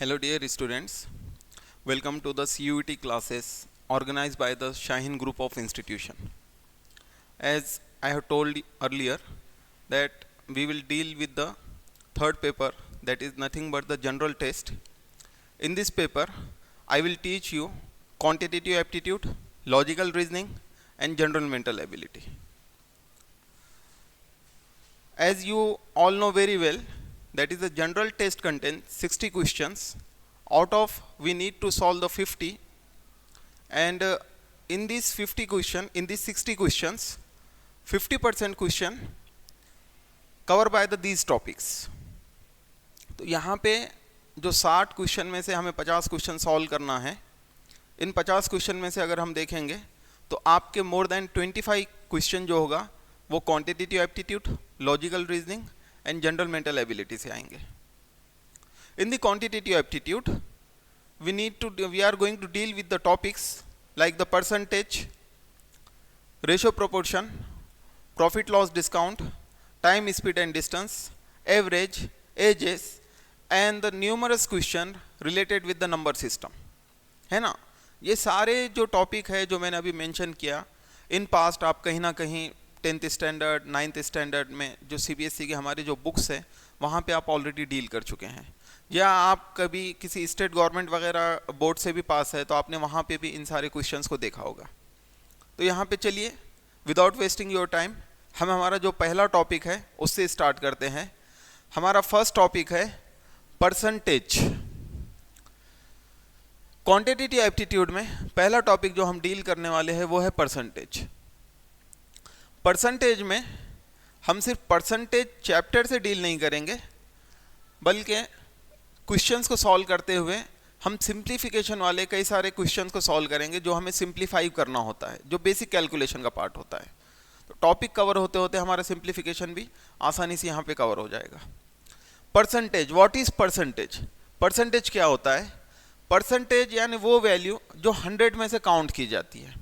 Hello dear students, welcome to the CUET classes organized by the Shaheen Group of Institution. As I have told earlier that we will deal with the third paper, that is nothing but the general test. In this paper I will teach you quantitative aptitude, logical reasoning and general mental ability. As you all know very well, that is the general test contains 60 questions. Out of we need to solve the 50, and in these 60 questions 50% question cover by these topics. तो यहाँ पे जो 60 question में से हमें 50 question solve करना है, इन 50 question में से अगर हम देखेंगे तो आपके मोर देन 25 क्वेश्चन जो होगा वो quantitative aptitude, logical reasoning and general mental ability से आएंगे. In the quantitative aptitude, we are going to deal with the topics like the percentage, ratio proportion, profit loss discount, time, speed and distance, average, ages and the numerous question related with the number system. है ना, ये सारे जो topic है जो मैंने अभी mention किया, इन पास्ट आप कहीं ना कहीं 10th स्टैंडर्ड 9th स्टैंडर्ड में जो CBSE की हमारी जो बुक्स है वहाँ पे आप ऑलरेडी डील कर चुके हैं, या आप कभी किसी स्टेट गवर्नमेंट वगैरह बोर्ड से भी पास है तो आपने वहाँ पे भी इन सारे क्वेश्चंस को देखा होगा. तो यहाँ पे चलिए विदाउट वेस्टिंग योर टाइम हम हमारा जो पहला टॉपिक है उससे स्टार्ट करते हैं. हमारा फर्स्ट टॉपिक है परसेंटेज. क्वांटिटेटिव एप्टीट्यूड में पहला टॉपिक जो हम डील करने वाले हैं वो है परसेंटेज. परसेंटेज में हम सिर्फ परसेंटेज चैप्टर से डील नहीं करेंगे, बल्कि क्वेश्चंस को सॉल्व करते हुए हम सिंप्लीफिकेशन वाले कई सारे क्वेश्चंस को सॉल्व करेंगे जो हमें सिंप्लीफाई करना होता है, जो बेसिक कैलकुलेशन का पार्ट होता है. तो टॉपिक कवर होते होते हमारा सिंप्लीफिकेशन भी आसानी से यहाँ पे कवर हो जाएगा. Percentage, what is percentage? Percentage क्या होता है? परसेंटेज यानी वो वैल्यू जो 100 में से काउंट की जाती है.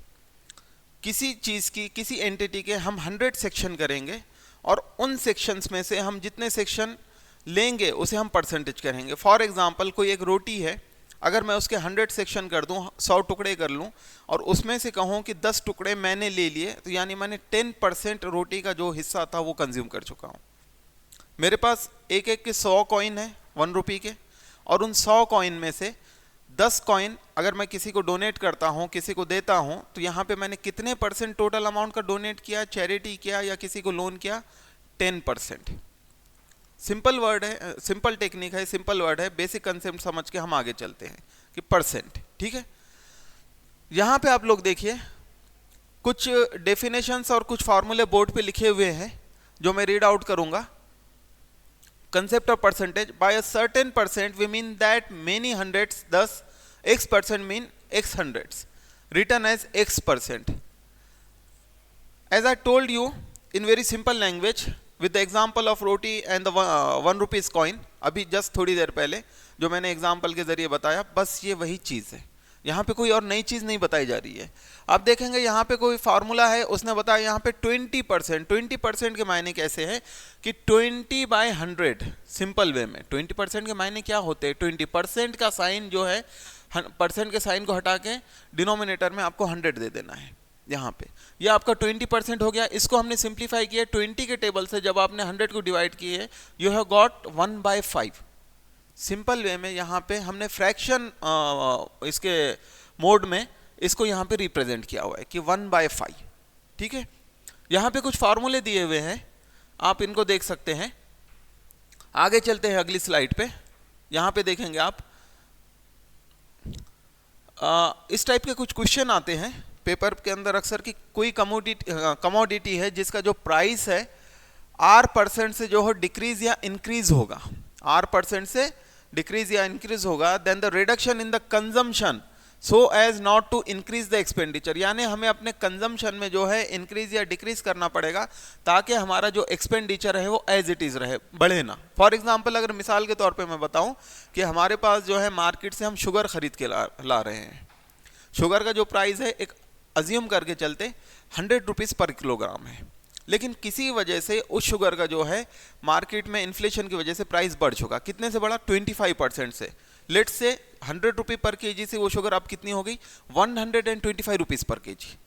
किसी चीज़ की, किसी एंटिटी के हम 100 सेक्शन करेंगे और उन सेक्शंस में से हम जितने सेक्शन लेंगे उसे हम परसेंटेज करेंगे. फॉर एग्जांपल कोई एक रोटी है, अगर मैं उसके 100 सेक्शन कर दूं, 100 टुकड़े कर लूं और उसमें से कहूं कि 10 टुकड़े मैंने ले लिए, तो यानी मैंने 10% रोटी का जो हिस्सा था वो कंज्यूम कर चुका हूं. मेरे पास एक एक के 100 कॉइन है 1 रुपये के, और उन 100 कॉइन में से 10 कॉइन अगर मैं किसी को डोनेट करता हूं, किसी को देता हूं, तो यहाँ पे मैंने कितने परसेंट टोटल अमाउंट का डोनेट किया, चैरिटी किया या किसी को लोन किया? 10%. सिंपल वर्ड है, सिंपल टेक्निक है, सिंपल वर्ड है, बेसिक कंसेप्ट समझ के हम आगे चलते हैं कि परसेंट. ठीक है, यहाँ पे आप लोग देखिए कुछ डेफिनेशंस और कुछ फार्मूले बोर्ड पे लिखे हुए हैं जो मैं रीड आउट करूंगा. Concept of percentage: by a certain percent we mean that many hundreds, thus x% mean x hundreds, written as x%. As I told you in very simple language with the example of roti and the 1 rupees coin, अभी just थोड़ी देर पहले जो मैंने example के जरिए बताया, बस ये वही चीज़ है. यहाँ पे कोई और नई चीज़ नहीं बताई जा रही है. आप देखेंगे यहाँ पे कोई फार्मूला है, उसने बताया यहाँ पे 20%. 20% के मायने कैसे हैं कि 20/100. सिंपल वे में 20% के मायने क्या होते हैं? 20% का साइन जो है, परसेंट के साइन को हटा के डिनोमिनेटर में आपको 100 दे देना है. यहाँ पे ये आपका 20% हो गया. इसको हमने सिंप्लीफाई किया 20 के टेबल से. जब आपने 100 को डिवाइड किए, you have got 1/5. Simple way में यहाँ पे हमने फ्रैक्शन इसके मोड में इसको यहाँ पे रिप्रेजेंट किया हुआ है कि 1/5. ठीक है, यहाँ पे कुछ फार्मूले दिए हुए हैं, आप इनको देख सकते हैं. आगे चलते हैं अगली स्लाइड पे. यहाँ पे देखेंगे आप इस टाइप के कुछ क्वेश्चन आते हैं पेपर के अंदर अक्सर कि कोई कमोडिटी है जिसका जो प्राइस है R% से जो हो डिक्रीज या इंक्रीज होगा, R% से डिक्रीज या इंक्रीज होगा, then the reduction in the consumption so as not to increase the expenditure. यानी हमें अपने कंजम्पशन में जो है इंक्रीज या डिक्रीज करना पड़ेगा ताकि हमारा जो एक्सपेंडिचर है वो एज इट इज रहे, बढ़े ना. फॉर एग्जांपल अगर मिसाल के तौर पे मैं बताऊं कि हमारे पास जो है मार्केट से हम शुगर खरीद के ला रहे हैं. शुगर का जो प्राइस है एक अज्यूम करके चलते 100 रुपीज़ पर किलोग्राम है, लेकिन किसी वजह से उस शुगर का जो है मार्केट में इन्फ्लेशन की वजह से प्राइस बढ़ चुका. कितने से बढ़ा? 25% से. लेट्स से 100 रुपये पर केजी से वो शुगर अब कितनी हो गई 125 रुपीज़ पर केजी।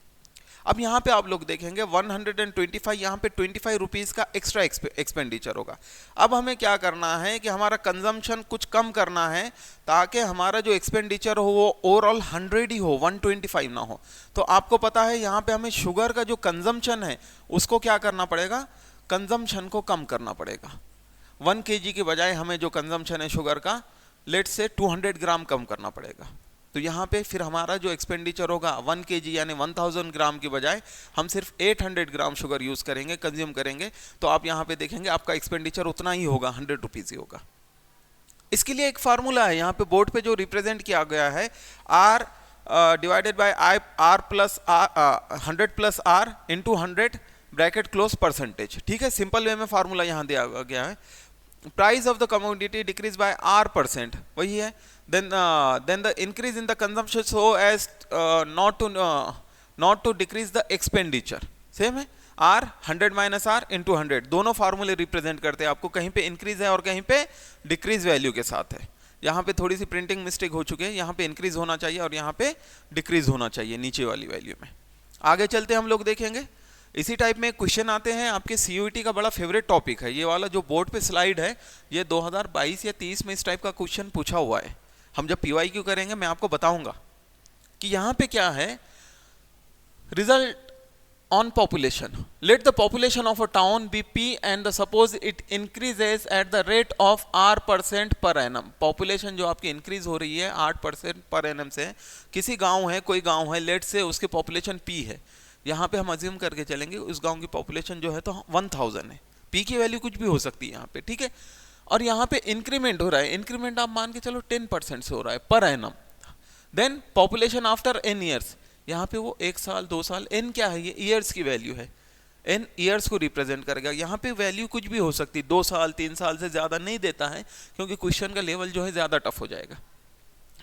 अब यहाँ पे आप लोग देखेंगे 125, यहाँ पे 25 रुपीज़ का एक्स्ट्रा एक्सपेंडिचर होगा। अब हमें क्या करना है कि हमारा कंजम्पशन कुछ कम करना है ताकि हमारा जो एक्सपेंडिचर हो वो ओवरऑल 100 ही हो, 125 ना हो। तो आपको पता है यहाँ पे हमें शुगर का जो कंजम्पशन है उसको क्या करना पड़ेगा, कंजम्पशन को कम करना पड़ेगा। 1 kg के बजाय हमें जो कंजम्पशन है शुगर का लेट्स से 200 ग्राम कम करना पड़ेगा। तो यहाँ पे फिर हमारा जो एक्सपेंडिचर होगा 1 kg यानी 1000 ग्राम के बजाय हम सिर्फ 800 ग्राम शुगर यूज़ करेंगे, कंज्यूम करेंगे। तो आप यहाँ पे देखेंगे आपका एक्सपेंडिचर उतना ही होगा, 100 रुपीज़ ही होगा। इसके लिए एक फार्मूला है यहाँ पे बोर्ड पे जो रिप्रेजेंट किया गया है, R divided by R plus 100 plus R into 100 bracket close percentage. ठीक है, सिंपल वे में फार्मूला यहाँ दिया गया है। Price of the commodity decrease by R%, वही है। then the increase in the consumption so as not to decrease the expenditure, same है। R 100 माइनस R इंटू 100, दोनों फार्मूले रिप्रेजेंट करते हैं आपको, कहीं पे इंक्रीज है और कहीं पे डिक्रीज वैल्यू के साथ है। यहाँ पे थोड़ी सी प्रिंटिंग मिस्टेक हो चुकी है, यहाँ पे इंक्रीज होना चाहिए और यहाँ पे डिक्रीज होना चाहिए नीचे वाली वैल्यू में। आगे चलते हम लोग देखेंगे। इसी टाइप में क्वेश्चन आते हैं आपके CUET का बड़ा फेवरेट टॉपिक है ये वाला जो बोर्ड पे स्लाइड है, ये 2022 या 30 में इस टाइप का क्वेश्चन पूछा हुआ है। हम जब PYQ करेंगे मैं आपको बताऊंगा कि यहाँ पे क्या है। Result on population, let the population of a town be P and suppose it increases at the rate of R% per annum. Population जो आपकी इंक्रीज हो रही है 8% पर एनम से, किसी गांव है, कोई गांव है, लेट से उसकी पॉपुलेशन P है। यहाँ पे हम अज्यूम करके चलेंगे उस गांव की पॉपुलेशन जो है तो 1000 है, P की वैल्यू कुछ भी हो सकती है यहाँ पे, ठीक है। और यहाँ पे इंक्रीमेंट हो रहा है, इंक्रीमेंट आप मान के चलो 10% से हो रहा है per annum. Then population after n years, यहाँ पे वो 1 साल 2 साल, n क्या है, ये ईयर्स की वैल्यू है, n ईयर्स को रिप्रेजेंट करेगा। यहाँ पे वैल्यू कुछ भी हो सकती है, 2 साल 3 साल से ज़्यादा नहीं देता है क्योंकि क्वेश्चन का लेवल जो है ज़्यादा टफ हो जाएगा।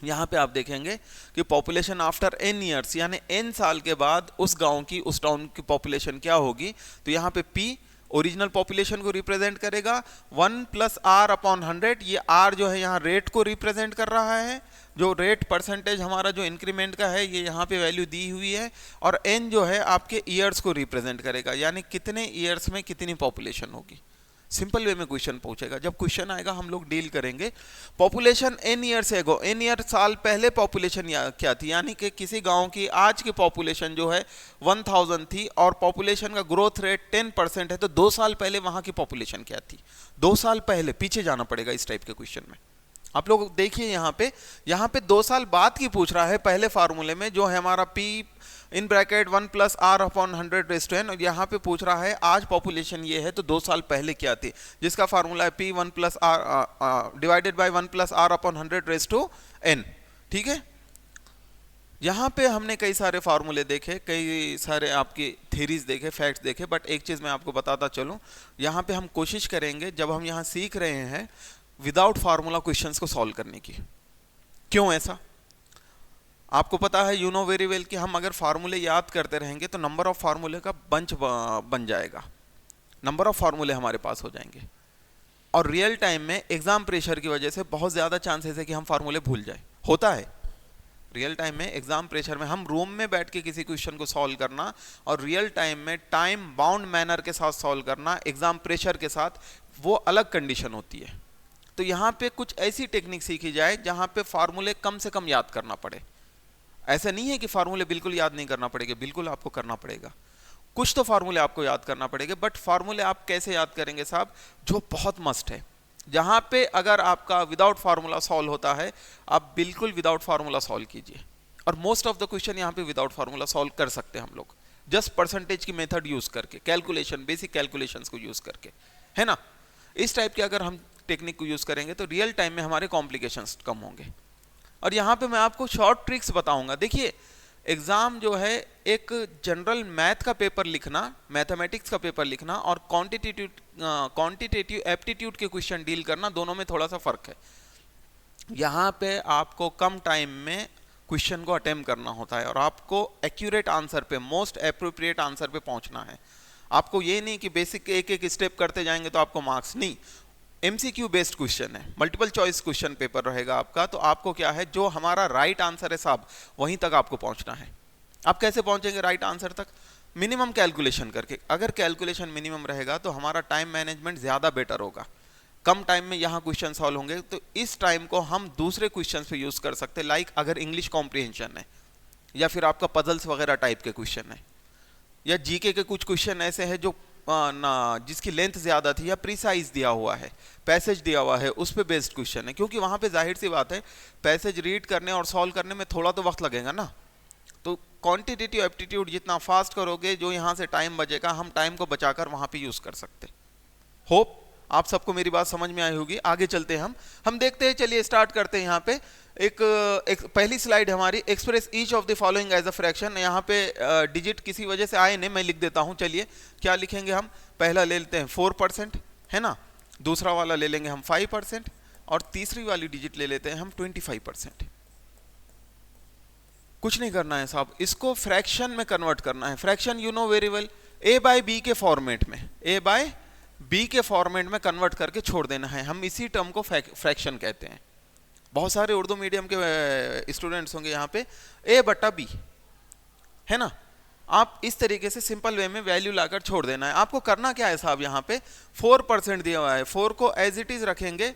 यहाँ पे आप देखेंगे कि पॉपुलेशन आफ्टर n ईयर्स यानी n साल के बाद उस गांव की, उस टाउन की पॉपुलेशन क्या होगी। तो यहाँ पे P ओरिजिनल पॉपुलेशन को रिप्रेजेंट करेगा, 1 प्लस R अपॉन 100, ये R जो है यहाँ रेट को रिप्रेजेंट कर रहा है, जो रेट परसेंटेज हमारा जो इंक्रीमेंट का है ये यहाँ पे वैल्यू दी हुई है, और n जो है आपके ईयर्स को रिप्रेजेंट करेगा यानी कितने ईयर्स में कितनी पॉपुलेशन होगी। सिंपल वे में क्वेश्चन पूछेगा, जब क्वेश्चन आएगा हम लोग डील करेंगे। Population n years ago, n year साल पहले पॉपुलेशन क्या थी, यानी कि किसी गांव की आज की पॉपुलेशन जो है 1000 थी और पॉपुलेशन का ग्रोथ रेट 10% है, तो 2 साल पहले वहां की पॉपुलेशन क्या थी, 2 साल पहले पीछे जाना पड़ेगा इस टाइप के क्वेश्चन में। आप लोग देखिए यहाँ पे 2 साल बाद की पूछ रहा है पहले फार्मूले में जो है हमारा P in bracket 1 plus R upon 100 raise to n, और यहाँ पे पूछ रहा है आज पॉपुलेशन ये है तो 2 साल पहले क्या थी, जिसका फार्मूला है P 1 plus R divided by 1 plus R upon 100 raise to n। ठीक है, यहाँ पे हमने कई सारे फार्मूले देखे, कई सारे आपकी थ्योरीज देखे, फैक्ट्स देखे, बट एक चीज़ मैं आपको बताता चलूँ, यहाँ पे हम कोशिश करेंगे जब हम यहाँ सीख रहे हैं विदाउट फार्मूला क्वेश्चंस को सॉल्व करने की। क्यों ऐसा, आपको पता है, यू नो वेरी वेल कि हम अगर फार्मूले याद करते रहेंगे तो नंबर ऑफ फार्मूले का बंच बन जाएगा, नंबर ऑफ फार्मूले हमारे पास हो जाएंगे, और रियल टाइम में एग्जाम प्रेशर की वजह से बहुत ज़्यादा चांसेस है कि हम फार्मूले भूल जाए। होता है रियल टाइम में, एग्जाम प्रेशर में हम रूम में बैठ के किसी क्वेश्चन को सॉल्व करना और रियल टाइम में टाइम बाउंड मैनर के साथ सॉल्व करना एग्जाम प्रेशर के साथ, वो अलग कंडीशन होती है। तो यहाँ पे कुछ ऐसी टेक्निक सीखी जाए जहाँ पे फार्मूले कम से कम याद करना पड़े। ऐसा नहीं है कि फार्मूले बिल्कुल याद नहीं करना पड़ेगा, बिल्कुल आपको करना पड़ेगा, कुछ तो फार्मूले आपको याद करना पड़ेगा, बट फार्मूले आप कैसे याद करेंगे साहब, जो बहुत मस्ट है। जहाँ पे अगर आपका विदाउट फार्मूला सॉल्व होता है आप बिल्कुल विदाउट फार्मूला सॉल्व कीजिए, और मोस्ट ऑफ द क्वेश्चन यहाँ पे विदाउट फार्मूला सॉल्व कर सकते हैं हम लोग, जस्ट परसेंटेज की मेथड यूज करके, कैलकुलेशन, बेसिक कैलकुलेशंस को यूज करके, है ना। इस टाइप के अगर हम टेक्निक को यूज करेंगे तो रियल टाइम में हमारे कॉम्प्लिकेशंस कम होंगे। और यहाँ पे मैं आपको शॉर्ट ट्रिक्स बताऊंगा। देखिए, एग्जाम जो है एक जनरल मैथ का पेपर लिखना, मैथमेटिक्स का पेपर लिखना और क्वांटिटेटिव एप्टीट्यूड के क्वेश्चन डील करना, दोनों में थोड़ा सा फर्क है। यहाँ पे आपको कम टाइम में क्वेश्चन को अटेम्प्ट करना होता है और आपको एक्यूरेट आंसर पे, मोस्ट एप्रोप्रिएट आंसर पे पहुंचना है। आपको ये नहीं कि बेसिक एक एक स्टेप करते जाएंगे तो आपको मार्क्स नहीं, एमसीक्यू बेस्ड क्वेश्चन है, मल्टीपल चॉइस क्वेश्चन पेपर रहेगा आपका। तो आपको क्या है, जो हमारा राइट आंसर है साहब वहीं तक आपको पहुंचना है। आप कैसे पहुंचेंगे राइट आंसर तक? मिनिमम कैलकुलेशन करके। अगर कैलकुलेशन मिनिमम रहेगा तो हमारा टाइम मैनेजमेंट ज़्यादा बेटर होगा। कम टाइम में यहाँ क्वेश्चन सॉल्व होंगे, तो इस टाइम को हम दूसरे क्वेश्चन पे यूज़ कर सकते हैं। लाइक अगर इंग्लिश कॉम्प्रिहेंशन है, या फिर आपका पजल्स वगैरह टाइप के क्वेश्चन है, या जीके के कुछ क्वेश्चन ऐसे हैं जो ना जिसकी लेंथ ज़्यादा थी, या प्रीसाइज दिया हुआ है, पैसेज दिया हुआ है, उस पे बेस्ड क्वेश्चन है। क्योंकि वहाँ पे जाहिर सी बात है, पैसेज रीड करने और सॉल्व करने में थोड़ा तो वक्त लगेगा ना। तो क्वांटिटेटिव एप्टीट्यूड जितना फास्ट करोगे, जो यहाँ से टाइम बचेगा, हम टाइम को बचाकर वहाँ पे यूज़ कर सकते। होप आप सबको मेरी बात समझ में आई होगी। आगे चलते हैं हम देखते हैं। चलिए स्टार्ट करते हैं। यहाँ पे एक पहली स्लाइड हमारी, express each of the following as a fraction. यहाँ पे डिजिट किसी वजह से आए नहीं, मैं लिख देता हूँ। चलिए क्या लिखेंगे हम? पहला ले लेते हैं 4%, है ना। दूसरा वाला ले लेंगे हम 5%, और तीसरी वाली डिजिट ले लेते हैं हम 25%। कुछ नहीं करना है साहब, इसको फ्रैक्शन में कन्वर्ट करना है। Fraction you know very well, A by B के फॉर्मेट में, ए बाय बी के फॉर्मेट में कन्वर्ट करके छोड़ देना है। हम इसी टर्म को फ्रैक्शन कहते हैं। बहुत सारे उर्दू मीडियम के स्टूडेंट्स होंगे यहाँ पे, ए बटा बी, है ना। आप इस तरीके से सिंपल वे में वैल्यू लाकर छोड़ देना है। आपको करना क्या है साहब, यहाँ पे 4% दिया हुआ है, 4 को एज इट इज रखेंगे,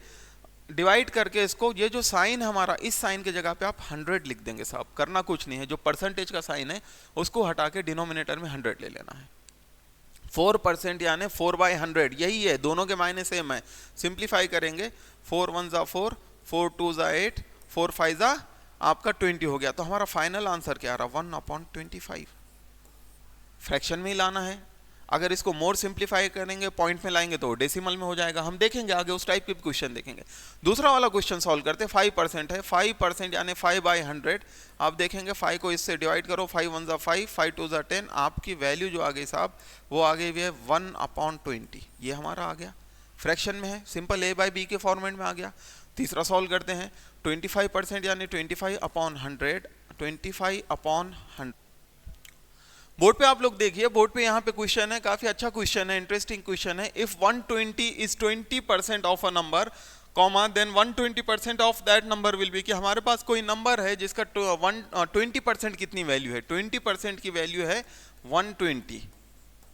डिवाइड करके इसको, ये जो साइन हमारा, इस साइन की जगह पे आप 100 लिख देंगे साहब। करना कुछ नहीं है, जो परसेंटेज का साइन है उसको हटा के डिनोमिनेटर में 100 ले लेना है। 4% यानी 4/100, यही है, दोनों के मायने सेम है। सिंप्लीफाई करेंगे, 4 1 ज़ा 4, 4 2 ज़ा 8, 4 5 ज़ा आपका 20 हो गया। तो हमारा फाइनल आंसर क्या आ रहा? 1/25। फ्रैक्शन में ही लाना है। अगर इसको मोर सिंप्लीफाई करेंगे, पॉइंट में लाएंगे, तो डेसिमल में हो जाएगा। हम देखेंगे आगे, उस टाइप के क्वेश्चन देखेंगे। दूसरा वाला क्वेश्चन सॉल्व करते हैं। 5% है, 5% यानी 5/100। आप देखेंगे 5 को इससे डिवाइड करो, 5 1 ज़ा 5, 5 2 ज़ा 10। आपकी वैल्यू जो आ गई साहब, वो आ गई है 1/20। ये हमारा आ गया, फ्रैक्शन में है, सिंपल ए बाय बी के फॉर्मेट में आ गया। तीसरा सॉल्व करते हैं। 25% यानी 25/100, 25/100। बोर्ड पे आप लोग देखिए, बोर्ड पे यहाँ पे क्वेश्चन है, काफी अच्छा क्वेश्चन है, इंटरेस्टिंग क्वेश्चन है। If 120 is 20% of a number, comma, then 120% of that number will be, कि हमारे पास कोई नंबर है जिसका 20% कितनी वैल्यू है? 20% की वैल्यू है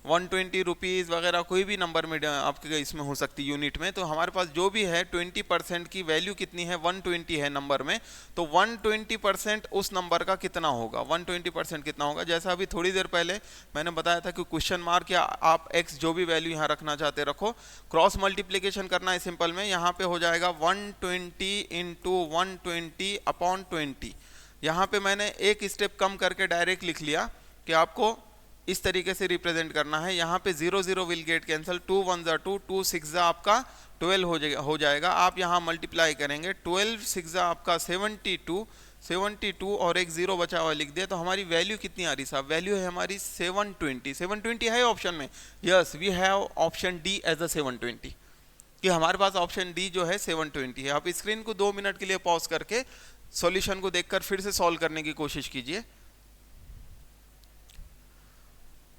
120 रुपीज़ वगैरह, कोई भी नंबर में आपके इसमें हो सकती है यूनिट में। तो हमारे पास जो भी है 20% की वैल्यू कितनी है? 120 है नंबर में। तो 120% उस नंबर का कितना होगा? 120% कितना होगा? जैसा अभी थोड़ी देर पहले मैंने बताया था कि क्वेश्चन मार्क या आप एक्स जो भी वैल्यू यहाँ रखना चाहते रखो, क्रॉस मल्टीप्लीकेशन करना है सिंपल में। यहाँ पे हो जाएगा 120 इंटू 120/20। यहाँ पे मैंने एक स्टेप कम करके डायरेक्ट लिख लिया कि आपको इस तरीके से रिप्रेजेंट करना है। यहाँ पे 0 0 विल गेट कैंसल, 2 1 ज़ा 2, 2 6 ज़ा आपका 12 हो जाएगा। आप यहाँ मल्टीप्लाई करेंगे, 12 6 ज़ा आपका 72 और एक 0 बचा हुआ लिख दिया। तो हमारी वैल्यू कितनी आ रही साहब? वैल्यू है हमारी 720 है ऑप्शन में। Yes, we have option D as a 720, कि हमारे पास ऑप्शन डी जो है 720 है। आप स्क्रीन को 2 मिनट के लिए पॉज करके सॉल्यूशन को देखकर फिर से सॉल्व करने की कोशिश कीजिए।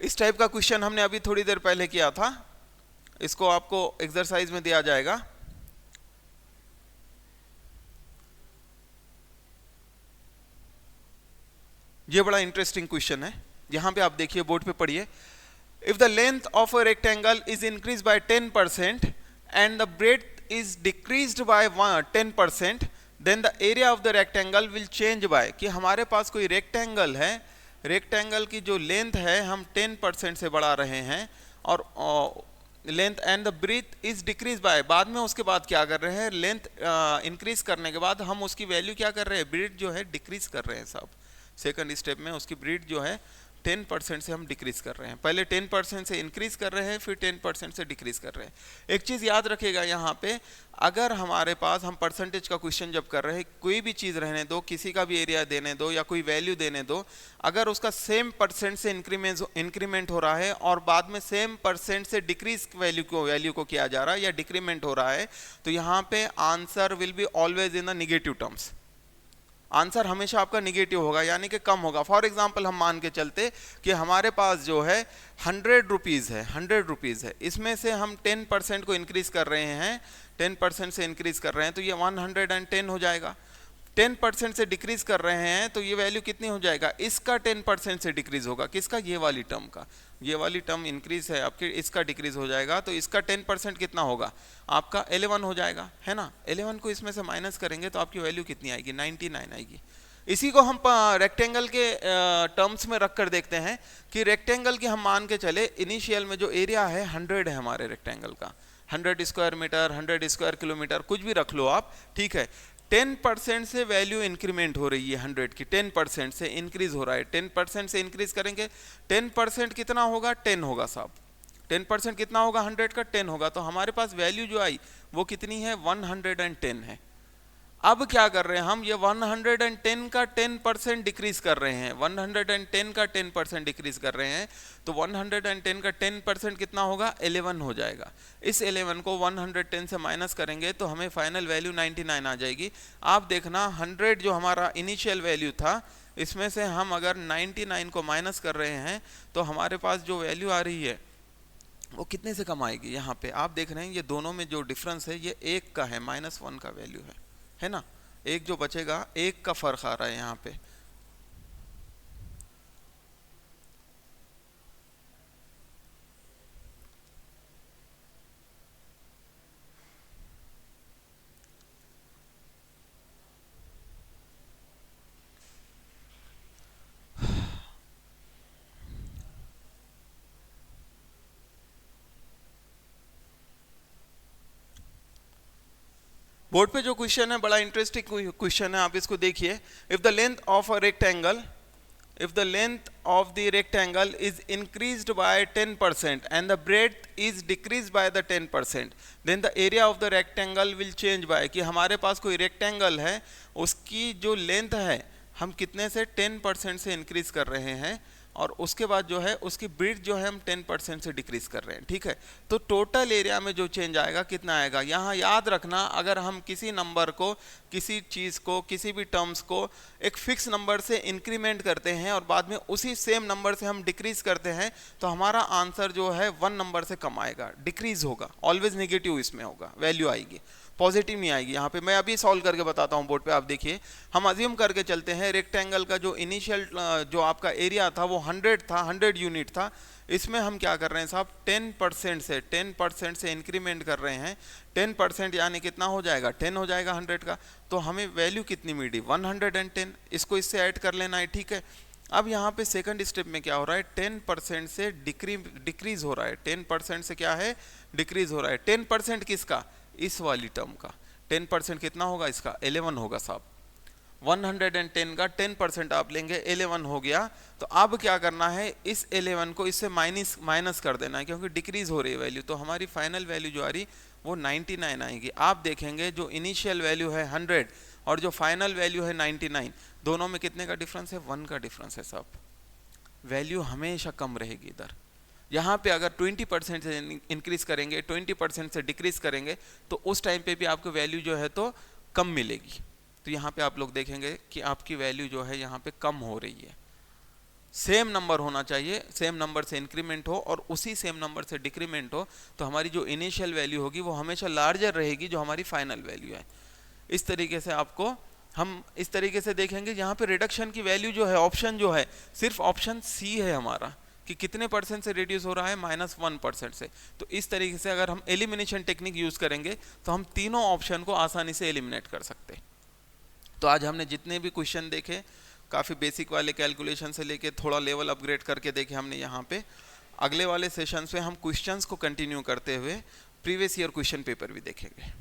इस टाइप का क्वेश्चन हमने अभी थोड़ी देर पहले किया था, इसको आपको एक्सरसाइज में दिया जाएगा। ये बड़ा इंटरेस्टिंग क्वेश्चन है। यहां पे आप देखिए, बोर्ड पे पढ़िए। If the length of a rectangle is increase by 10% and the breadth is decreased by 10%, then the area of the rectangle will change by, कि हमारे पास कोई रेक्टेंगल है, रेक्टेंगल की जो लेंथ है हम 10% से बढ़ा रहे हैं, और length and the breadth is decrease by, बाद में उसके बाद क्या कर रहे हैं? लेंथ इंक्रीज करने के बाद हम उसकी वैल्यू क्या कर रहे हैं? ब्रेड्थ जो है डिक्रीज कर रहे हैं साहब। सेकंड स्टेप में उसकी ब्रेड्थ जो है 10% से हम डिक्रीज कर रहे हैं। पहले 10% से इंक्रीज कर रहे हैं, फिर 10% से डिक्रीज कर रहे हैं। एक चीज़ याद रखिएगा यहाँ पे, अगर हमारे पास हम परसेंटेज का क्वेश्चन जब कर रहे हैं, कोई भी चीज़ रहने दो, किसी का भी एरिया देने दो या कोई वैल्यू देने दो, अगर उसका सेम परसेंट से इंक्रीमेंट हो रहा है और बाद में सेम परसेंट से डिक्रीज वैल्यू को किया जा रहा है या डिक्रीमेंट हो रहा है, तो यहाँ पे answer will be always in the negative terms. Answer हमेशा आपका निगेटिव होगा, यानी कि कम होगा। फॉर एग्जांपल हम मान के चलते कि हमारे पास जो है 100 रुपीज़ है, 100 रुपीज़ है, इसमें से हम 10% को इंक्रीज कर रहे हैं, 10% से इंक्रीज कर रहे हैं, तो ये 110 हो जाएगा। 10% से डिक्रीज कर रहे हैं तो ये वैल्यू कितनी हो जाएगा, इसका 10% से डिक्रीज होगा, किसका, ये वाली टर्म का। ये वाली टर्म इंक्रीज है आपके, इसका डिक्रीज हो जाएगा, तो इसका 10% कितना होगा, आपका 11 हो जाएगा, है ना। 11 को इसमें से माइनस करेंगे तो आपकी वैल्यू कितनी आएगी, 99 आएगी। इसी को हम रेक्टेंगल के टर्म्स में रख कर देखते हैं कि रेक्टेंगल की हम मान के चले इनिशियल में जो एरिया है 100 है हमारे रेक्टेंगल का, 100 स्क्वायर मीटर, 100 स्क्वायर किलोमीटर, कुछ भी रख लो आप, ठीक है। 10% से वैल्यू इंक्रीमेंट हो रही है 100 की, 10% से इंक्रीज हो रहा है, 10% से इंक्रीज करेंगे, 10% कितना होगा, 10 होगा साहब, 10% कितना होगा, 100 का 10 होगा, तो हमारे पास वैल्यू जो आई वो कितनी है, 110 है। अब क्या कर रहे हैं हम, ये 110 का 10% डिक्रीज कर रहे हैं, 110 का 10% डिक्रीज कर रहे हैं, तो 110 का 10% कितना होगा, 11 हो जाएगा। इस 11 को 110 से माइनस करेंगे तो हमें फाइनल वैल्यू 99 आ जाएगी। आप देखना 100 जो हमारा इनिशियल वैल्यू था, इसमें से हम अगर 99 को माइनस कर रहे हैं तो हमारे पास जो वैल्यू आ रही है वो कितने से कम आएगी। यहाँ पे आप देख रहे हैं ये दोनों में जो डिफरेंस है ये 1 का है, -1 का वैल्यू है ना। एक जो बचेगा 1 का फर्क आ रहा है यहाँ पे। बोर्ड पे जो क्वेश्चन है बड़ा इंटरेस्टिंग क्वेश्चन है, आप इसको देखिए। If the length of a rectangle, if the length of the rectangle is increased by 10% and the breadth is decreased by the 10%, then the area of the rectangle will change by, कि हमारे पास कोई rectangle है, उसकी जो length है हम कितने से 10% से इंक्रीज कर रहे हैं, और उसके बाद जो है उसकी ब्रेड्थ जो है हम 10% से डिक्रीज कर रहे हैं, ठीक है। तो टोटल एरिया में जो चेंज आएगा कितना आएगा, यहाँ याद रखना, अगर हम किसी नंबर को, किसी चीज़ को, किसी भी टर्म्स को एक फिक्स नंबर से इंक्रीमेंट करते हैं और बाद में उसी सेम नंबर से हम डिक्रीज करते हैं, तो हमारा आंसर जो है 1 नंबर से कम आएगा, डिक्रीज होगा, ऑलवेज नेगेटिव इसमें होगा, वैल्यू आएगी, पॉजिटिव नहीं आएगी। यहाँ पे मैं अभी सॉल्व करके बताता हूँ बोर्ड पे, आप देखिए। हम अज्यूम करके चलते हैं रेक्टेंगल का जो इनिशियल जो आपका एरिया था वो 100 था, 100 यूनिट था। इसमें हम क्या कर रहे हैं साहब, 10% से इंक्रीमेंट कर रहे हैं। 10% यानी कितना हो जाएगा, 10 हो जाएगा 100 का, तो हमें वैल्यू कितनी मिली, 110। इसको इससे ऐड कर लेना है, ठीक है। अब यहाँ पे सेकंड स्टेप में क्या हो रहा है, 10% से डिक्रीज हो रहा है, 10% से क्या है, डिक्रीज हो रहा है। 10% किसका, इस वाली टर्म का। 10% कितना होगा इसका, 11 होगा साहब। 110 का 10% आप लेंगे, 11 हो गया। तो अब क्या करना है, इस 11 को इससे माइनस कर देना है, क्योंकि डिक्रीज हो रही है वैल्यू, तो हमारी फाइनल वैल्यू जो आ रही वो 99 आएगी। आप देखेंगे जो इनिशियल वैल्यू है 100 और जो फाइनल वैल्यू है 99, दोनों में कितने का डिफरेंस है, 1 का डिफरेंस है साहब। वैल्यू हमेशा कम रहेगी इधर। यहाँ पे अगर 20% से इंक्रीज करेंगे, 20% से डिक्रीज करेंगे, तो उस टाइम पे भी आपको वैल्यू जो है तो कम मिलेगी। तो यहाँ पे आप लोग देखेंगे कि आपकी वैल्यू जो है यहाँ पे कम हो रही है। सेम नंबर होना चाहिए, सेम नंबर से इंक्रीमेंट हो और उसी सेम नंबर से डिक्रीमेंट हो, तो हमारी जो इनिशियल वैल्यू होगी वो हमेशा लार्जर रहेगी जो हमारी फाइनल वैल्यू है। इस तरीके से आपको हम इस तरीके से देखेंगे। यहाँ पे रिडक्शन की वैल्यू जो है, ऑप्शन जो है, सिर्फ ऑप्शन सी है हमारा, कि कितने % से रिड्यूस हो रहा है, -1% से। तो इस तरीके से अगर हम एलिमिनेशन टेक्निक यूज करेंगे तो हम तीनों ऑप्शन को आसानी से एलिमिनेट कर सकते हैं। तो आज हमने जितने भी क्वेश्चन देखे, काफ़ी बेसिक वाले कैलकुलेशन से लेके थोड़ा लेवल अपग्रेड करके देखे हमने यहाँ पे। अगले वाले सेशंस में हम क्वेश्चंस को कंटिन्यू करते हुए प्रीवियस ईयर क्वेश्चन पेपर भी देखेंगे,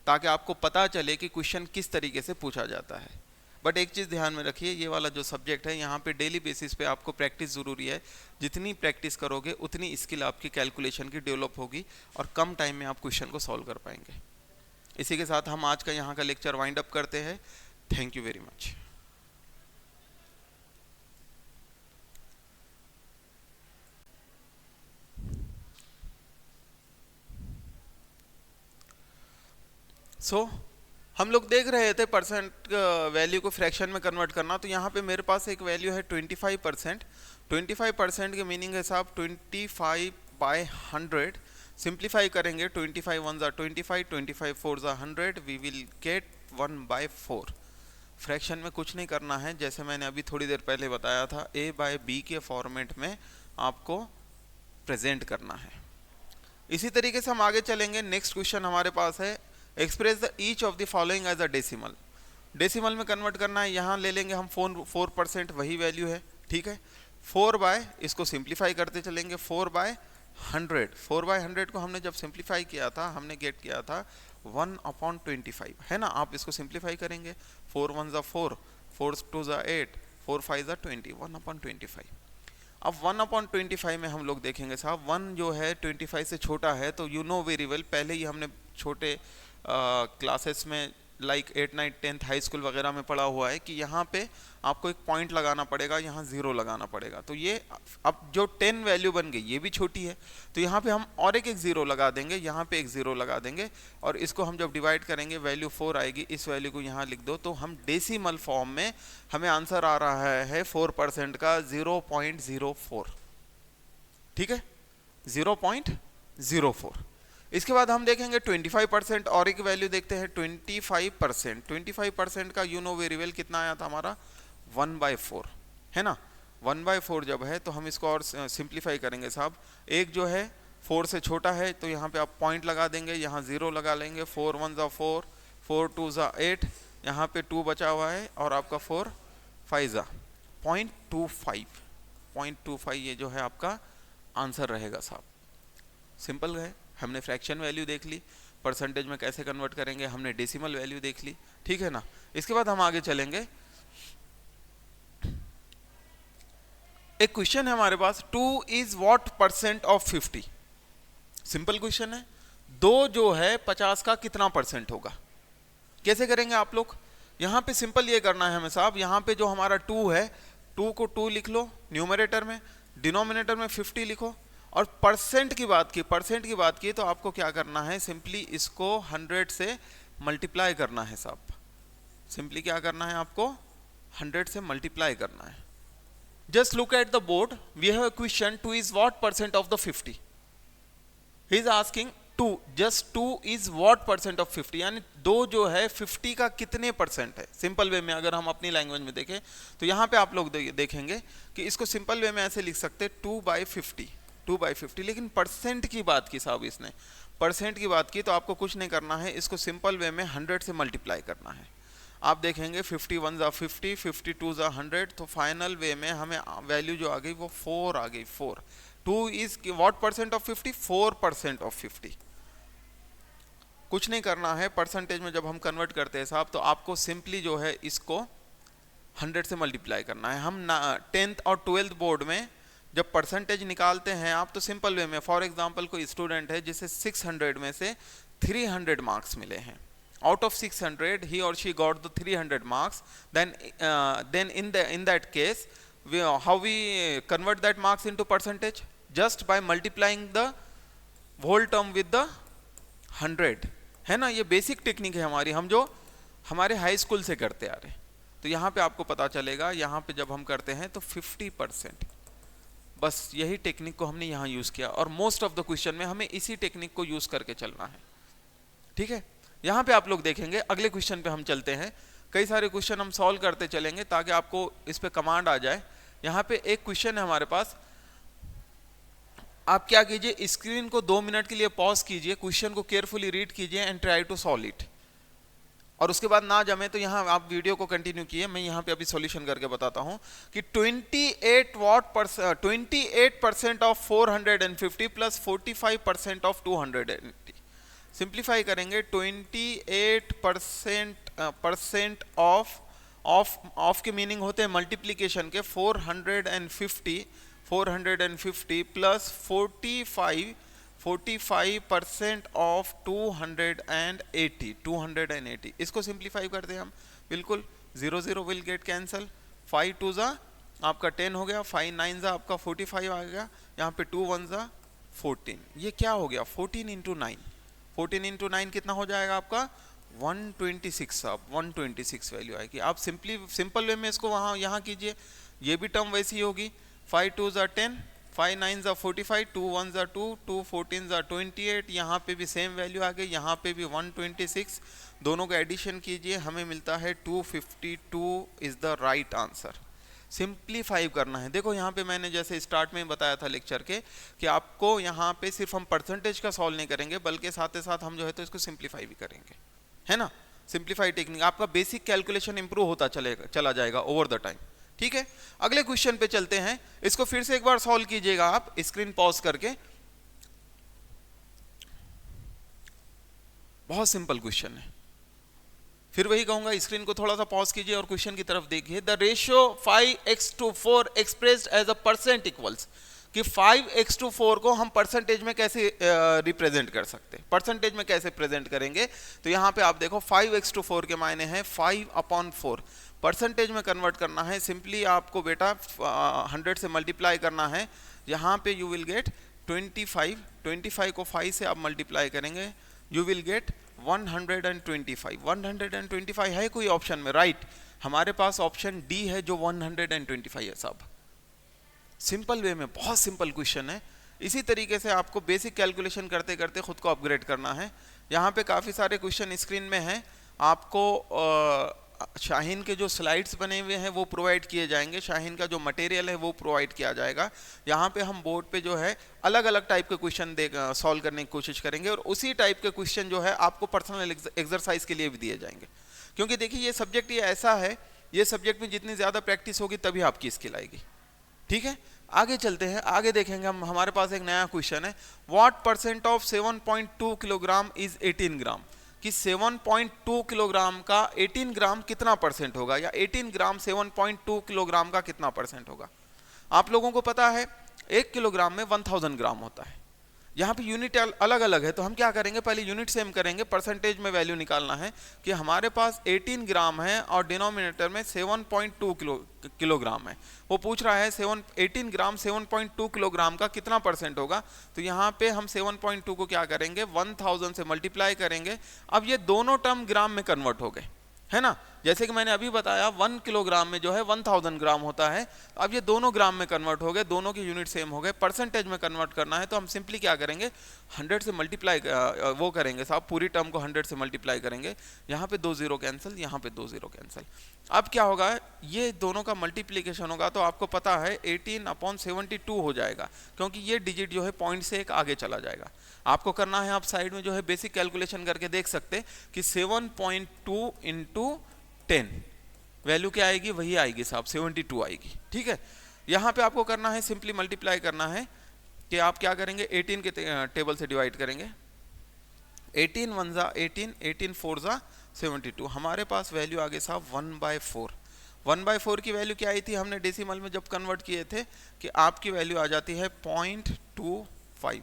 ताकि आपको पता चले कि क्वेश्चन किस तरीके से पूछा जाता है। बट एक चीज़ ध्यान में रखिए, ये वाला जो सब्जेक्ट है यहाँ पे डेली बेसिस पे आपको प्रैक्टिस ज़रूरी है। जितनी प्रैक्टिस करोगे उतनी स्किल आपकी कैलकुलेशन की डेवलप होगी और कम टाइम में आप क्वेश्चन को सॉल्व कर पाएंगे। इसी के साथ हम आज का यहाँ का लेक्चर वाइंड अप करते हैं। Thank you very much. हम लोग देख रहे थे परसेंट वैल्यू को फ्रैक्शन में कन्वर्ट करना, तो यहाँ पे मेरे पास एक वैल्यू है 25%। 25% के मीनिंग है साहब 25/100। सिंप्लीफाई करेंगे 25 1 ज़ा 25, 25 4 ज़ा 100, वी विल गेट 1/4। फ्रैक्शन में कुछ नहीं करना है, जैसे मैंने अभी थोड़ी देर पहले बताया था, a/b के फॉर्मेट में आपको प्रेजेंट करना है। इसी तरीके से हम आगे चलेंगे। नेक्स्ट क्वेश्चन हमारे पास है express the each of the following as a decimal. Decimal में कन्वर्ट करना है, यहाँ ले लेंगे हम 4%, वही वैल्यू है, ठीक है। 4 बाय, इसको सिंप्लीफाई करते चलेंगे, 4/100। 4/100 को हमने जब सिंप्लीफाई किया था, हमने गेट किया था 1/25, है ना। आप इसको सिंप्लीफाई करेंगे, 4 1 ज़ा 4, 4 2 ज़ा 8, 4 5 ज़ा 20, 1/25। अब 1/25 में हम लोग देखेंगे साहब, 1 जो है 25 से छोटा है, तो यू नो वेरी वेल, पहले ही हमने छोटे क्लासेस में लाइक 8 9 10th हाई स्कूल वगैरह में पढ़ा हुआ है कि यहाँ पे आपको एक पॉइंट लगाना पड़ेगा, यहाँ 0 लगाना पड़ेगा। तो ये अब जो 10 वैल्यू बन गई, ये भी छोटी है, तो यहाँ पे हम और एक 0 लगा देंगे, यहाँ पे एक 0 लगा देंगे, और इसको हम जब डिवाइड करेंगे वैल्यू 4 आएगी, इस वैल्यू को यहाँ लिख दो। तो हम डेसिमल फॉर्म में हमें आंसर आ रहा है 4% का 0.04, ठीक है, 0.04। इसके बाद हम देखेंगे 25% और एक वैल्यू देखते हैं 25%। 25% का यू नो वेरी वेल कितना आया था हमारा 1/4, है ना। 1/4 जब है तो हम इसको और सिंप्लीफाई करेंगे साहब। एक जो है 4 से छोटा है, तो यहाँ पे आप पॉइंट लगा देंगे, यहाँ 0 लगा लेंगे, 4 1 ज़ा 4, 4 2 ज़ा 8, यहाँ पे 2 बचा हुआ है, और आपका 4 5 ज़ा 0.25 ये जो है आपका आंसर रहेगा साहब। सिंपल है, हमने फ्रैक्शन वैल्यू देख ली, परसेंटेज में कैसे कन्वर्ट करेंगे हमने डेसिमल वैल्यू देख ली, ठीक है ना। इसके बाद हम आगे चलेंगे। एक क्वेश्चन है हमारे पास, 2 is what percent of 50। Simple question है, 2 जो है 50 का कितना परसेंट होगा। कैसे करेंगे आप लोग, यहाँ पे सिंपल ये करना है हमें साहब, यहाँ पे जो हमारा 2 है, 2 को 2 लिख लो न्यूमरेटर में, डिनोमिनेटर में 50 लिखो, और परसेंट की बात की तो आपको क्या करना है, सिंपली इसको 100 से मल्टीप्लाई करना है साहब। सिंपली क्या करना है आपको, 100 से मल्टीप्लाई करना है। Just look at the board, we have a question, 2 is what percent of the 50। He is asking 2, just 2 is what percent of 50, यानी 2 जो है 50 का कितने परसेंट है। सिंपल वे में अगर हम अपनी लैंग्वेज में देखें तो यहाँ पे आप लोग देखेंगे कि इसको सिंपल वे में ऐसे लिख सकते 2/50, 2/50। लेकिन परसेंट की बात की साहब, इसने परसेंट की बात की, तो आपको कुछ नहीं करना है, इसको सिंपल वे में 100 से मल्टीप्लाई करना है। आप देखेंगे 50 1 ज़ा 50, 50 2 ज़ा 100, तो फाइनल वे में हमें वैल्यू जो आ गई वो 4 आ गई, 4। 2 is what percent of 50, 4% of 50। कुछ नहीं करना है, परसेंटेज में जब हम कन्वर्ट करते हैं साहब, तो आपको सिंपली जो है इसको 100 से मल्टीप्लाई करना है। हम 10th और 12th बोर्ड में जब परसेंटेज निकालते हैं आप, तो सिंपल वे में, फॉर एग्जांपल कोई स्टूडेंट है जिसे 600 में से 300 मार्क्स मिले हैं, out of 600 he or she got the 300 marks, then in that case how we convert that marks into percentage, just by multiplying the whole term with the 100, है ना। ये बेसिक टेक्निक है हमारी, हम जो हमारे हाई स्कूल से करते आ रहे। तो यहाँ पे आपको पता चलेगा, यहाँ पे जब हम करते हैं तो 50%, बस यही टेक्निक को हमने यहाँ यूज किया, और मोस्ट ऑफ द क्वेश्चन में हमें इसी टेक्निक को यूज करके चलना है, ठीक है। यहाँ पे आप लोग देखेंगे, अगले क्वेश्चन पे हम चलते हैं। कई सारे क्वेश्चन हम सॉल्व करते चलेंगे ताकि आपको इस पे कमांड आ जाए। यहाँ पे एक क्वेश्चन है हमारे पास, आप क्या कीजिए, स्क्रीन को 2 मिनट के लिए पॉज कीजिए, क्वेश्चन को केयरफुली रीड कीजिए and try to solve it, और उसके बाद ना जमे तो यहाँ आप वीडियो को कंटिन्यू किए, मैं यहाँ पे अभी सॉल्यूशन करके बताता हूँ कि 28% ऑफ 450 प्लस 45% ऑफ 280। सिंप्लीफाई करेंगे, 28% ऑफ के मीनिंग होते हैं मल्टीप्लीकेशन के, 450 प्लस 45% ऑफ 280। इसको सिंप्लीफाई करते हैं हम, बिल्कुल 0 0 विल गेट कैंसल, 5 2 ज़ा आपका 10 हो गया, 5 9 ज़ा आपका 45 आ गया, यहाँ पे 2 1 ज़ा 14। ये क्या हो गया, 14 इंटू 9 कितना हो जाएगा आपका 126 साहब, 126 वैल्यू आएगी। आप सिंपल वे में इसको वहाँ यहाँ कीजिए, ये भी टर्म वैसी ही होगी। 5 2 ज़ा 10, 5 9 ज़ा 45, 2 1 ज़ा 2, 2 14 ज़ा 28, यहाँ पे भी सेम वैल्यू आ गई, यहाँ पे भी 126। दोनों का एडिशन कीजिए, हमें मिलता है 252 is the right answer. Simplify करना है। देखो यहाँ पे मैंने जैसे स्टार्ट में बताया था लेक्चर के कि आपको यहाँ पे सिर्फ हम परसेंटेज का सॉल्व नहीं करेंगे बल्कि साथ ही साथ हम जो है तो इसको सिंप्लीफाई भी करेंगे, है ना। सिंप्लीफाई टेक्निक, आपका बेसिक कैलकुलेशन इंप्रूव होता चला जाएगा ओवर द टाइम। ठीक है, अगले क्वेश्चन पे चलते हैं। इसको फिर से एक बार सॉल्व कीजिएगा आप स्क्रीन पॉज करके। बहुत सिंपल क्वेश्चन है, फिर वही कहूंगा स्क्रीन को थोड़ा सा पॉज कीजिए और क्वेश्चन की तरफ देखिए। The ratio 5:4 expressed as a percent equals, कि 5:4 को हम परसेंटेज में कैसे रिप्रेजेंट कर सकते हैं, परसेंटेज में कैसे प्रेजेंट करेंगे। तो यहाँ पे आप देखो 5:4 के मायने हैं 5/4, परसेंटेज में कन्वर्ट करना है। सिंपली आपको बेटा 100 से मल्टीप्लाई करना है। यहाँ पे यू विल गेट 25 को 5 से आप मल्टीप्लाई करेंगे, यू विल गेट 125। 125 है कोई ऑप्शन में, राइट। हमारे पास ऑप्शन डी है जो 125 है साहब। सिंपल वे में, बहुत सिंपल क्वेश्चन है। इसी तरीके से आपको बेसिक कैलकुलेशन करते करते खुद को अपग्रेड करना है। यहाँ पे काफ़ी सारे क्वेश्चन स्क्रीन में हैं, आपको शाहीन के जो स्लाइड्स बने हुए हैं वो प्रोवाइड किए जाएंगे, शाहीन का जो मटेरियल है वो प्रोवाइड किया जाएगा। यहाँ पे हम बोर्ड पे जो है अलग अलग टाइप के क्वेश्चन सॉल्व करने की कोशिश करेंगे और उसी टाइप के क्वेश्चन जो है आपको पर्सनल एक्सरसाइज के लिए भी दिए जाएंगे। क्योंकि देखिए ये सब्जेक्ट ये ऐसा है, ये सब्जेक्ट में जितनी ज़्यादा प्रैक्टिस होगी तभी आपकी स्किल आएगी। ठीक है, आगे चलते हैं, आगे देखेंगे हम। हमारे पास एक नया क्वेश्चन है, what percent of 7.2 kilogram is 18 ग्राम, कि 7.2 किलोग्राम का 18 ग्राम कितना परसेंट होगा, या 18 ग्राम 7.2 किलोग्राम का कितना परसेंट होगा। आप लोगों को पता है 1 किलोग्राम में 1000 ग्राम होता है। यहाँ पे यूनिट अलग अलग है, तो हम क्या करेंगे, पहले यूनिट सेम करेंगे, परसेंटेज में वैल्यू निकालना है कि हमारे पास 18 ग्राम है और डिनोमिनेटर में 7.2 किलोग्राम है। वो पूछ रहा है 18 ग्राम 7.2 किलोग्राम का कितना परसेंट होगा। तो यहाँ पे हम 7.2 को क्या करेंगे, 1000 से मल्टीप्लाई करेंगे। अब ये दोनों टर्म ग्राम में कन्वर्ट हो गए, है ना। जैसे कि मैंने अभी बताया 1 किलोग्राम में जो है 1000 ग्राम होता है। अब ये दोनों ग्राम में कन्वर्ट हो गए, दोनों की यूनिट सेम हो गए। परसेंटेज में कन्वर्ट करना है तो हम सिंपली क्या करेंगे, 100 से मल्टीप्लाई वो करेंगे साहब, पूरी टर्म को 100 से मल्टीप्लाई करेंगे। यहाँ पे 2 0 कैंसिल, यहाँ पे 2 0 कैंसिल। अब क्या होगा, ये दोनों का मल्टीप्लीकेशन होगा तो आपको पता है 18/72 हो जाएगा, क्योंकि ये डिजिट जो है पॉइंट से एक आगे चला जाएगा। आपको करना है, आप साइड में जो है बेसिक कैलकुलेशन करके देख सकते कि 7.2 × 10 वैल्यू क्या आएगी, वही आएगी साहब, 72 आएगी। ठीक है, यहाँ पे आपको करना है सिंपली मल्टीप्लाई करना है कि आप क्या करेंगे, 18 के टेबल से डिवाइड करेंगे। 18 1 ज़ा 18, 18 4 ज़ा 72। हमारे पास वैल्यू आ गई साहब 1/4। 1/4 की वैल्यू क्या आई थी, हमने डेसिमल में जब कन्वर्ट किए थे कि आपकी वैल्यू आ जाती है 0.25।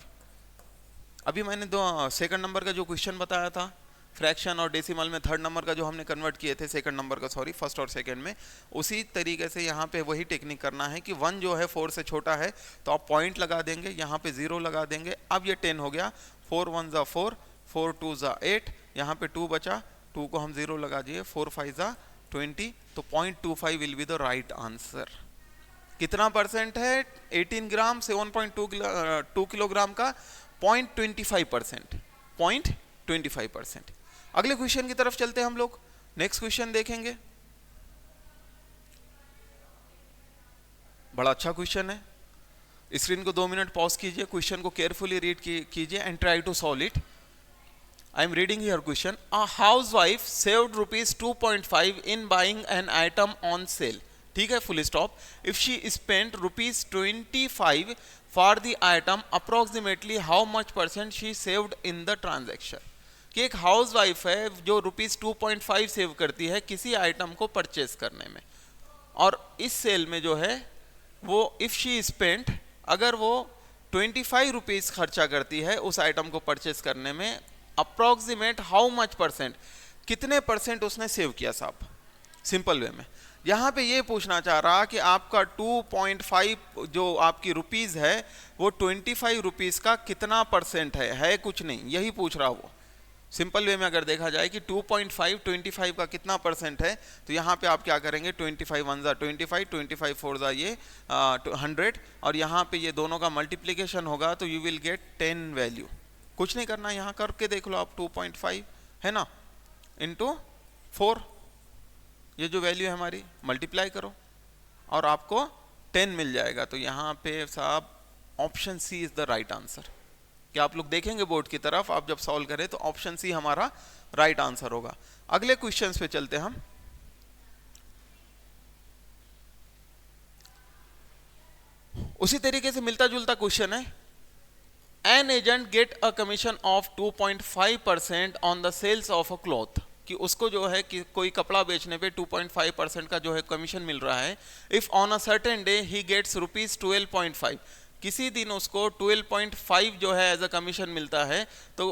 अभी मैंने सेकंड नंबर का जो क्वेश्चन बताया था, फ्रैक्शन और डेसिमल में थर्ड नंबर का जो हमने कन्वर्ट किए थे, सेकंड नंबर का, सॉरी, फर्स्ट और सेकंड में, उसी तरीके से यहाँ पे वही टेक्निक करना है कि 1 जो है 4 से छोटा है तो आप पॉइंट लगा देंगे, यहाँ पे 0 लगा देंगे। अब ये 10 हो गया, 4 1 ज़ा 4, 4 2 ज़ा 8, यहाँ पे 2 बचा, 2 को हम 0 लगा दिए, 4 5 ज़ा 20, तो 0.25 will be the right answer. कितना परसेंट है 18 ग्राम 7.2 किलोग्राम का, 0.25%, 0.25%। अगले क्वेश्चन की तरफ चलते हैं हम लोग, नेक्स्ट क्वेश्चन देखेंगे। बड़ा अच्छा क्वेश्चन है, स्क्रीन को 2 मिनट पॉज कीजिए, क्वेश्चन को केयरफुली रीड कीजिए and try to solve it. I am reading here question, a housewife saved ₹2.5 in buying an item on sale. ठीक है, full stop. If she spent ₹25 for the item, approximately how much percent she saved in the transaction. कि एक housewife है जो ₹2.5 save करती है किसी item को परचेस करने में, और इस सेल में जो है वो इफ शी स्पेंट, अगर वो 25 रुपीज़ खर्चा करती है उस आइटम को परचेस करने में, अप्रोक्सीमेट हाउ मच परसेंट, कितने परसेंट उसने सेव किया साहब, सिंपल वे में। यहाँ पे ये पूछना चाह रहा कि आपका 2.5 जो आपकी रुपीज़ है वो 25 रुपीज़ का कितना परसेंट है कुछ नहीं, यही पूछ रहा वो। सिंपल वे में अगर देखा जाए कि 2.5 25 का कितना परसेंट है, तो यहाँ पे आप क्या करेंगे, 25 1 जा 25, 25 4 जा ये 100, और यहाँ पे ये दोनों का मल्टीप्लिकेशन होगा तो यू विल गेट 10 वैल्यू। कुछ नहीं करना, यहाँ करके देख लो आप, 2.5 है ना इंटू 4, ये जो वैल्यू है हमारी मल्टीप्लाई करो और आपको 10 मिल जाएगा। तो यहाँ पे साहब option C is the right answer. क्या आप लोग देखेंगे बोर्ड की तरफ, आप जब सॉल्व करें तो ऑप्शन सी हमारा राइट आंसर होगा। अगले क्वेश्चंस पे चलते हम। उसी तरीके से मिलता जुलता क्वेश्चन है, an agent get a commission of 2.5% on the sales of a cloth, कि उसको जो है कि कोई कपड़ा बेचने पे 2.5% का जो है कमीशन मिल रहा है। If on a certain day he gets ₹12.5, किसी दिन उसको 12.5 जो है एज अ कमीशन मिलता है, तो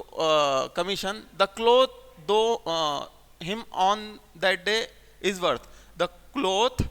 कमीशन द क्लॉथ दो him on that day is worth, the cloth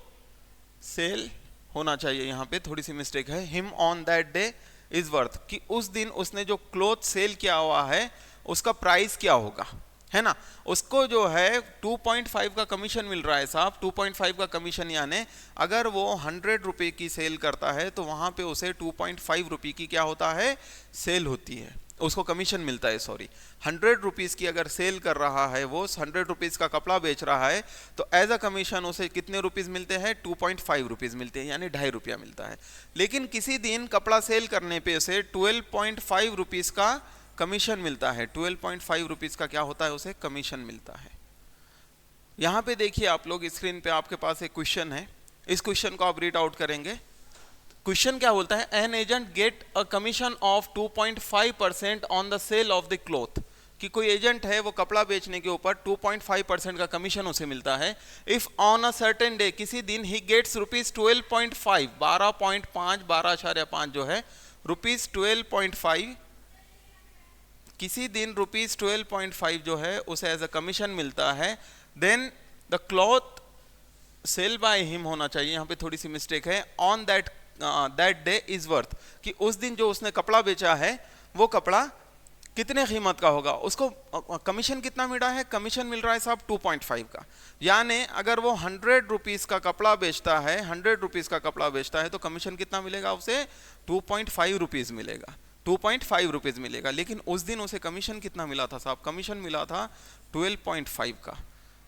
sell होना चाहिए, यहाँ पे थोड़ी सी मिस्टेक है, him on that day is worth, कि उस दिन उसने जो क्लॉथ सेल किया हुआ है उसका प्राइस क्या होगा, है ना। उसको जो है 2.5 का कमीशन मिल रहा है साहब, 2.5 का कमीशन, यानी अगर वो 100 रुपए की सेल करता है तो वहां पे उसे 2.5 रुपए की क्या होता है, सेल होती है, उसको कमीशन मिलता है। सॉरी, 100 रुपीज़ की अगर सेल कर रहा है, वो 100 रुपीज़ का कपड़ा बेच रहा है, तो एज अ कमीशन उसे कितने रुपीज़ मिलते हैं, 2.5 रुपीज़ मिलते हैं, यानी 2.5 रुपया मिलता है। लेकिन किसी दिन कपड़ा सेल करने पे उसे 12.5 रुपीज़ का कमीशन मिलता है, 12.5 रुपीज़ का क्या होता है, उसे कमीशन मिलता है। यहाँ पे देखिए आप लोग स्क्रीन पे आपके पास एक क्वेश्चन है, इस क्वेश्चन को आप रीड आउट करेंगे। क्वेश्चन क्या बोलता है, an agent get a commission of 2.5% on the sale of the cloth, कि कोई एजेंट है वो कपड़ा बेचने के ऊपर 2.5% का कमीशन उसे मिलता है। If on a certain day, किसी दिन ही गेट्स ₹12.5, 12.5 12.5 जो है ₹12.5, किसी दिन ₹12.5 जो है उसे एज अ कमीशन मिलता है, then the cloth sell by him होना चाहिए, यहाँ पे थोड़ी सी मिस्टेक है, on that day is worth, कि उस दिन जो उसने कपड़ा बेचा है वो कपड़ा कितने कीमत का होगा, उसको कमीशन कितना मिला है, कमीशन मिल रहा है साहब 2.5 का, यानी अगर वो 100 रुपीज़ का कपड़ा बेचता है, 100 रुपीज़ का कपड़ा बेचता है तो कमीशन कितना मिलेगा उसे, 2.5 रुपीज़ मिलेगा, 2.5 रुपीज़ मिलेगा। लेकिन उस दिन उसे कमीशन कितना मिला था साहब, कमीशन मिला था 12.5 का,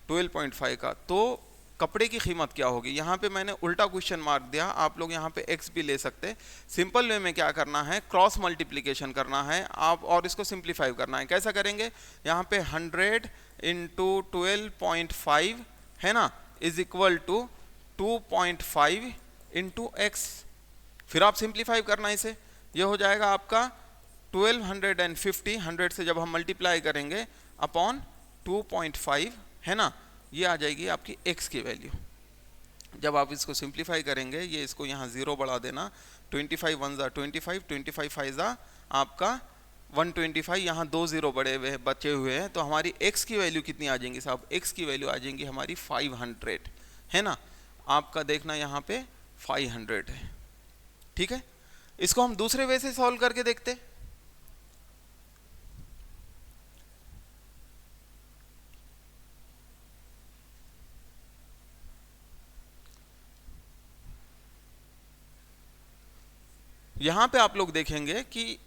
12.5 का। तो कपड़े की कीमत क्या होगी, यहाँ पे मैंने उल्टा क्वेश्चन मार्क दिया, आप लोग यहाँ पे x भी ले सकते। सिंपल वे में क्या करना है, क्रॉस मल्टीप्लिकेशन करना है आप, और इसको सिंप्लीफाई करना है। कैसा करेंगे, यहाँ पे 100 इंटू 12.5 है ना, is equal to 2.5 into X, फिर आप सिंप्लीफाई करना इसे, ये हो जाएगा आपका 1250, 100 से जब हम मल्टीप्लाई करेंगे अपॉन 2.5 है ना, ये आ जाएगी आपकी x की वैल्यू। जब आप इसको सिंप्लीफाई करेंगे, ये इसको यहाँ 0 बढ़ा देना, 25 1 जा 25, 25 5 जा आपका 125, यहाँ 2 0 बड़े हुए बचे हुए हैं, तो हमारी x की वैल्यू कितनी आ जाएंगी साहब, x की वैल्यू आ जाएंगी हमारी 500 है ना, आपका देखना यहाँ पे 500 है, ठीक है। इसको हम दूसरे वे से सॉल्व करके देखते। यहाँ पे आप लोग देखेंगे कि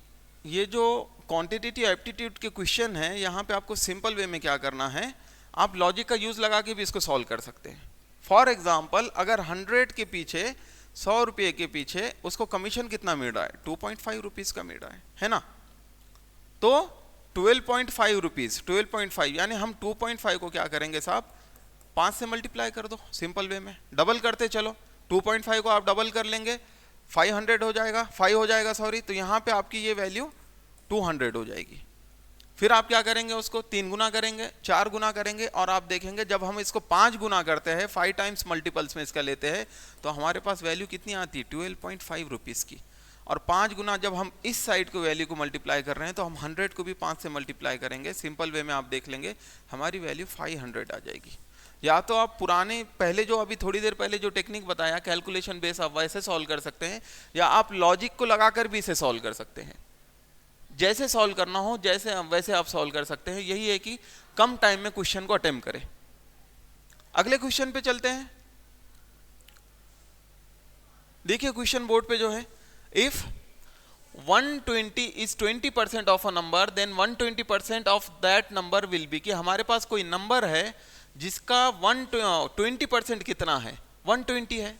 ये जो क्वांटिटेटिव एप्टीट्यूड के क्वेश्चन है, यहाँ पे आपको सिंपल वे में क्या करना है, आप लॉजिक का यूज लगा के भी इसको सॉल्व कर सकते हैं। फॉर एग्जांपल, अगर 100 के पीछे 100 रुपये के पीछे उसको कमीशन कितना मिल रहा है, 2.5 रुपीज़ का मिल रहा है ना, तो 12.5 रुपीज़, 12.5 यानी हम 2.5 को क्या करेंगे साहब, 5 से मल्टीप्लाई कर दो, सिंपल वे में डबल करते चलो, 2.5 को आप डबल कर लेंगे 500 हो जाएगा, 5 हो जाएगा सॉरी, तो यहाँ पे आपकी ये वैल्यू 200 हो जाएगी। फिर आप क्या करेंगे, उसको 3 गुना करेंगे, 4 गुना करेंगे, और आप देखेंगे जब हम इसको 5 गुना करते हैं, 5 टाइम्स मल्टीपल्स में इसका लेते हैं, तो हमारे पास वैल्यू कितनी आती है, 12.5 रुपीज़ की। और 5 गुना जब हम इस साइड को वैल्यू को मल्टीप्लाई कर रहे हैं, तो हम 100 को भी 5 से मल्टीप्लाई करेंगे, सिंपल वे में आप देख लेंगे हमारी वैल्यू 500 आ जाएगी। या तो आप पुराने पहले जो अभी थोड़ी देर पहले जो टेक्निक बताया कैलकुलेशन बेस, आप वैसे सॉल्व कर सकते हैं, या आप लॉजिक को लगाकर भी इसे सॉल्व कर सकते हैं। जैसे सॉल्व करना हो जैसे वैसे आप सॉल्व कर सकते हैं। यही है कि कम टाइम में क्वेश्चन को अटेम्प्ट करें। अगले क्वेश्चन पे चलते हैं। देखिए क्वेश्चन बोर्ड पे जो है, if 120 is 20% of a number then 120% of that number will be, कि हमारे पास कोई नंबर है जिसका 120% कितना है, 120 है।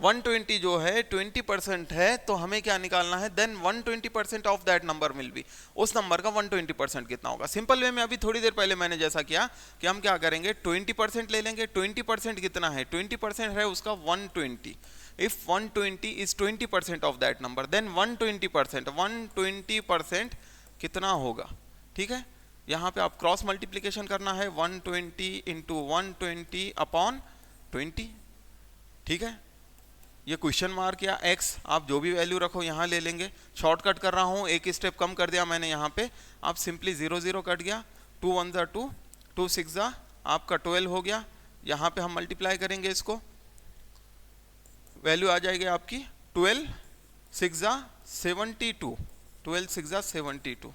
120 जो है 20% है, तो हमें क्या निकालना है, then 120% of that number will be, उस नंबर का 120% कितना होगा। सिंपल वे में अभी थोड़ी देर पहले मैंने जैसा किया कि हम क्या करेंगे, 20% ले लेंगे। 20% कितना है, 20% है उसका 120। If 120 is 20% of that number then 120% कितना होगा। ठीक है, यहाँ पे आप क्रॉस मल्टीप्लीकेशन करना है, 120 इंटू 120 अपॉन 20। ठीक है, ये क्वेश्चन मार्क या x आप जो भी वैल्यू रखो यहाँ ले लेंगे। शॉर्टकट कर रहा हूँ, एक स्टेप कम कर दिया मैंने यहाँ पे, आप सिंपली 0 0 कट गया, 2 1 जा 2, 2 6 जा आपका 12 हो गया। यहाँ पे हम मल्टीप्लाई करेंगे इसको, वैल्यू आ जाएगी आपकी 12 6 जा 72, 12 6 जा 72।